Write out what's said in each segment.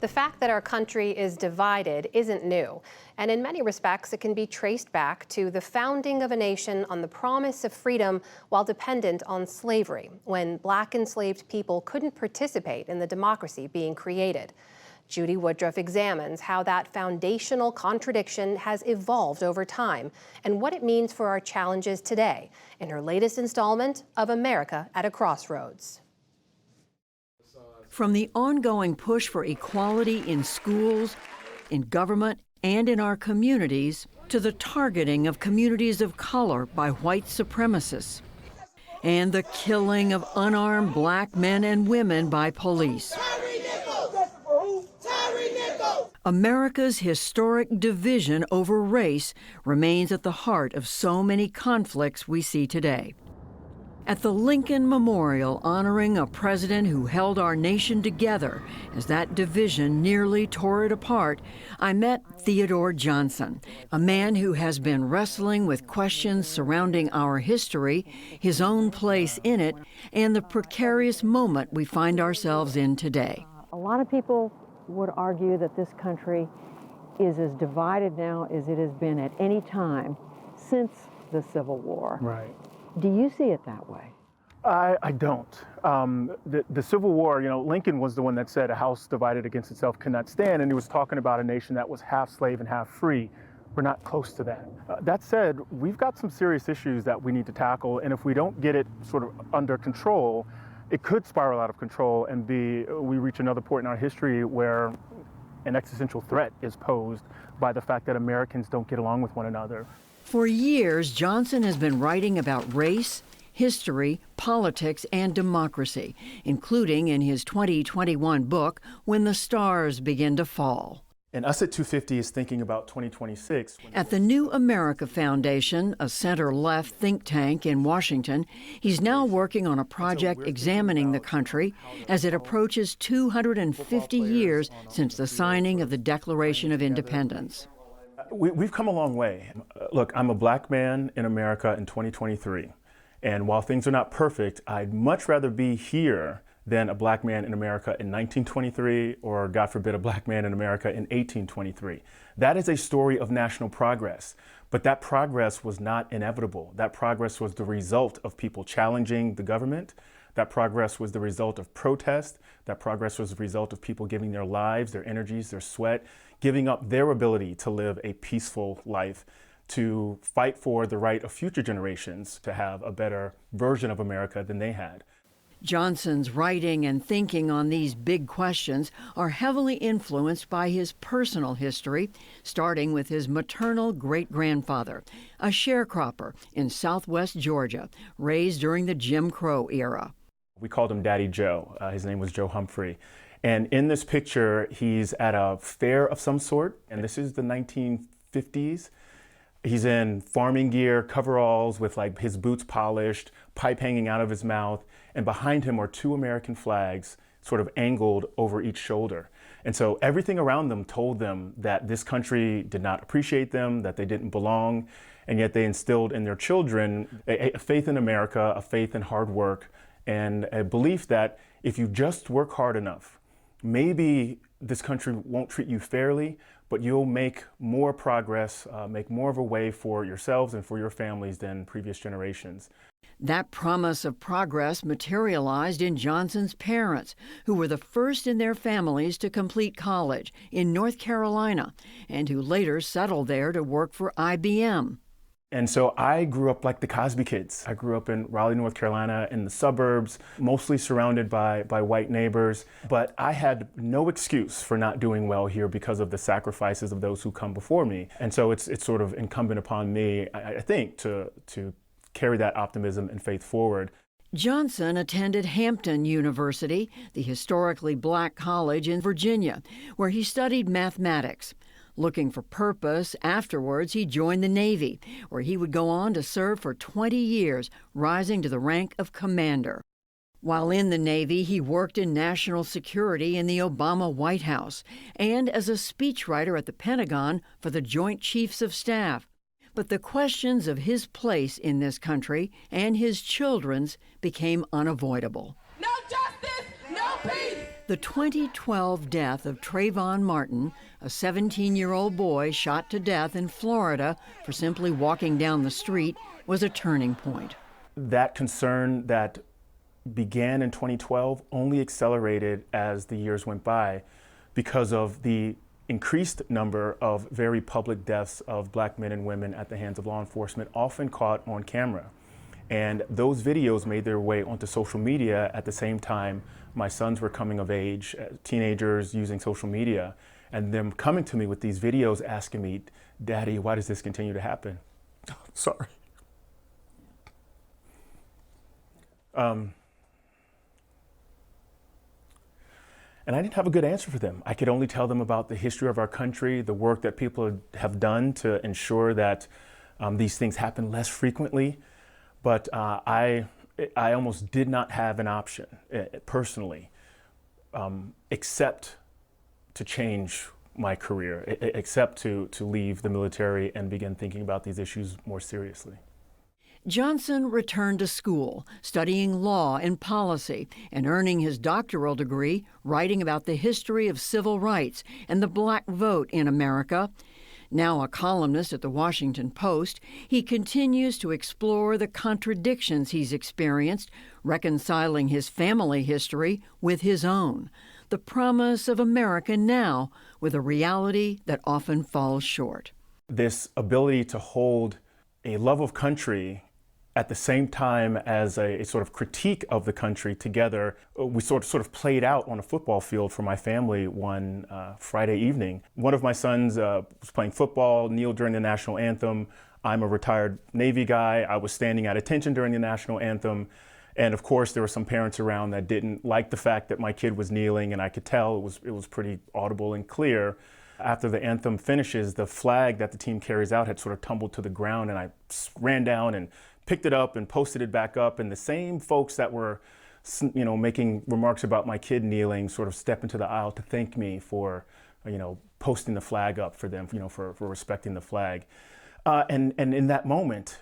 The fact that our country is divided isn't new, and in many respects, it can be traced back to the founding of a nation on the promise of freedom while dependent on slavery, when Black enslaved people couldn't participate in the democracy being created. Judy Woodruff examines how that foundational contradiction has evolved over time and what it means for our challenges today in her latest installment of America at a Crossroads. From the ongoing push for equality in schools, in government, and in our communities, to the targeting of communities of color by white supremacists, and the killing of unarmed Black men and women by police. America's historic division over race remains at the heart of so many conflicts we see today. At the Lincoln Memorial honoring a president who held our nation together as that division nearly tore it apart, I met Theodore Johnson, a man who has been wrestling with questions surrounding our history, his own place in it, and the precarious moment we find ourselves in today. A lot of people would argue that this country is as divided now as it has been at any time since the Civil War. Right. Do you see it that way? I don't. The Civil War, Lincoln was the one that said a house divided against itself cannot stand, and he was talking about a nation that was half slave and half free. We're not close to that. That said, we've got some serious issues that we need to tackle, and if we don't get it sort of under control, it could spiral out of control and we reach another point in our history where an existential threat is posed by the fact that Americans don't get along with one another. For years, Johnson has been writing about race, history, politics, and democracy, including in his 2021 book, When the Stars Begin to Fall. And Us at 250 is thinking about 2026. At the New America Foundation, a center-left think tank in Washington, he's now working on a project examining the country as it approaches 250 years since the signing of the Declaration of Independence. We've come a long way. Look, I'm a Black man in America in 2023. And while things are not perfect, I'd much rather be here than a Black man in America in 1923 or, God forbid, a Black man in America in 1823. That is a story of national progress. But that progress was not inevitable. That progress was the result of people challenging the government. That progress was the result of protest. That progress was the result of people giving their lives, their energies, their sweat, giving up their ability to live a peaceful life, to fight for the right of future generations to have a better version of America than they had. Johnson's writing and thinking on these big questions are heavily influenced by his personal history, starting with his maternal great-grandfather, a sharecropper in southwest Georgia, raised during the Jim Crow era. We called him Daddy Joe. His name was Joe Humphrey. And in this picture, he's at a fair of some sort, and this is the 1950s. He's in farming gear, coveralls with his boots polished, pipe hanging out of his mouth, and behind him are two American flags sort of angled over each shoulder. And so everything around them told them that this country did not appreciate them, that they didn't belong, and yet they instilled in their children a faith in America, a faith in hard work, and a belief that if you just work hard enough, maybe this country won't treat you fairly, but you'll make more progress, make more of a way for yourselves and for your families than previous generations. That promise of progress materialized in Johnson's parents, who were the first in their families to complete college in North Carolina, and who later settled there to work for IBM. And so I grew up like the Cosby kids. I grew up in Raleigh, North Carolina, in the suburbs, mostly surrounded by white neighbors. But I had no excuse for not doing well here because of the sacrifices of those who come before me. And so it's sort of incumbent upon me, I think, to carry that optimism and faith forward. Johnson attended Hampton University, the historically Black college in Virginia, where he studied mathematics. Looking for purpose, afterwards he joined the Navy, where he would go on to serve for 20 years, rising to the rank of commander. While in the Navy, he worked in national security in the Obama White House and as a speechwriter at the Pentagon for the Joint Chiefs of Staff. But the questions of his place in this country and his children's became unavoidable. No justice, no peace. The 2012 death of Trayvon Martin, a 17-year-old boy shot to death in Florida for simply walking down the street, was a turning point. That concern that began in 2012 only accelerated as the years went by because of the increased number of very public deaths of black men and women at the hands of law enforcement, often caught on camera. And those videos made their way onto social media at the same time my sons were coming of age, teenagers using social media, and them coming to me with these videos asking me, "Daddy, why does this continue to happen?" Sorry. And I didn't have a good answer for them. I could only tell them about the history of our country, the work that people have done to ensure that these things happen less frequently. But I almost did not have an option, personally, except to change my career, except to leave the military and begin thinking about these issues more seriously. Johnson returned to school, studying law and policy, and earning his doctoral degree writing about the history of civil rights and the black vote in America. Now a columnist at the Washington Post, he continues to explore the contradictions he's experienced, reconciling his family history with his own, the promise of America now with a reality that often falls short. This ability to hold a love of country at the same time as a sort of critique of the country together, we sort of played out on a football field for my family one Friday evening. One of my sons was playing football, kneeled during the national anthem. I'm a retired Navy guy. I was standing at attention during the national anthem. And of course, there were some parents around that didn't like the fact that my kid was kneeling, and I could tell it was pretty audible and clear. After the anthem finishes, the flag that the team carries out had sort of tumbled to the ground, and I ran down and picked it up and posted it back up, and the same folks that were, making remarks about my kid kneeling sort of step into the aisle to thank me for, posting the flag up for them, for respecting the flag. And in that moment,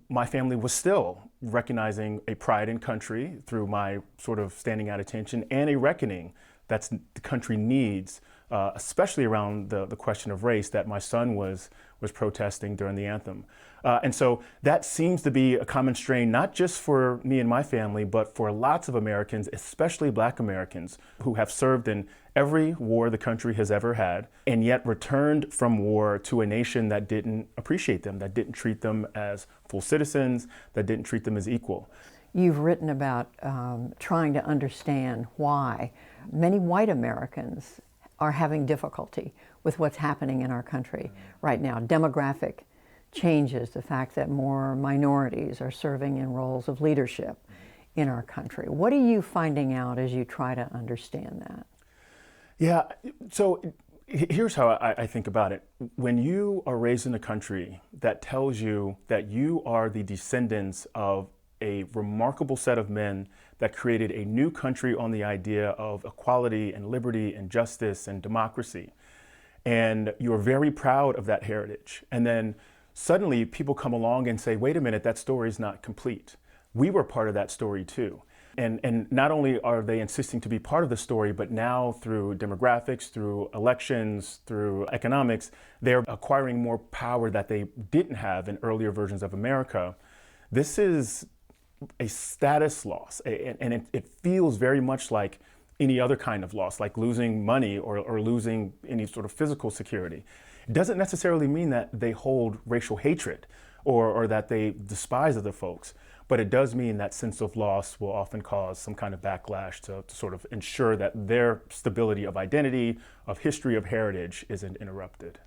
my family was still recognizing a pride in country through my sort of standing at attention, and a reckoning that the country needs, especially around the question of race that my son was protesting during the anthem. And so that seems to be a common strain, not just for me and my family, but for lots of Americans, especially Black Americans, who have served in every war the country has ever had, and yet returned from war to a nation that didn't appreciate them, that didn't treat them as full citizens, that didn't treat them as equal. You've written about trying to understand why many white Americans are having difficulty with what's happening in our country right now. Demographic changes, the fact that more minorities are serving in roles of leadership in our country. What are you finding out as you try to understand that? Yeah, so here's how I think about it. When you are raised in a country that tells you that you are the descendants of a remarkable set of men that created a new country on the idea of equality and liberty and justice and democracy, and you're very proud of that heritage, and then suddenly people come along and say, wait a minute, that story is not complete. We were part of that story too. And not only are they insisting to be part of the story, but now through demographics, through elections, through economics, they're acquiring more power that they didn't have in earlier versions of America. This is a status loss, and it feels very much like any other kind of loss, like losing money or losing any sort of physical security. It doesn't necessarily mean that they hold racial hatred or that they despise other folks, but it does mean that sense of loss will often cause some kind of backlash to sort of ensure that their stability of identity, of history, of heritage isn't interrupted.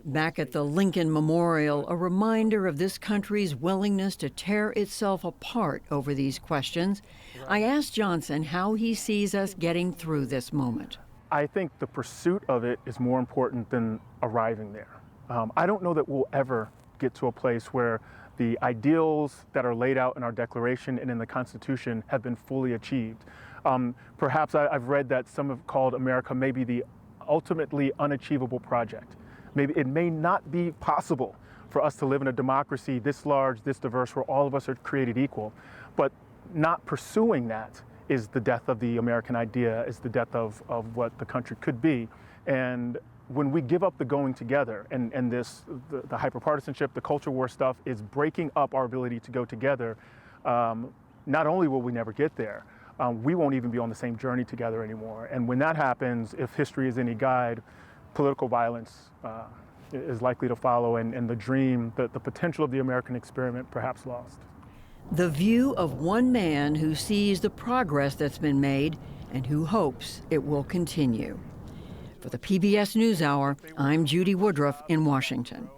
Back at the Lincoln Memorial, a reminder of this country's willingness to tear itself apart over these questions, I asked Johnson how he sees us getting through this moment. I think the pursuit of it is more important than arriving there. I don't know that we'll ever get to a place where the ideals that are laid out in our Declaration and in the Constitution have been fully achieved. Perhaps I've read that some have called America maybe the ultimately unachievable project. Maybe it may not be possible for us to live in a democracy this large, this diverse, where all of us are created equal. But not pursuing that is the death of the American idea, is the death of what the country could be. And when we give up the going together, and the hyperpartisanship, the culture war stuff is breaking up our ability to go together, not only will we never get there, we won't even be on the same journey together anymore. And when that happens, if history is any guide, political violence is likely to follow, and the dream, the potential of the American experiment perhaps lost. The view of one man who sees the progress that's been made and who hopes it will continue. For the PBS NewsHour, I'm Judy Woodruff in Washington.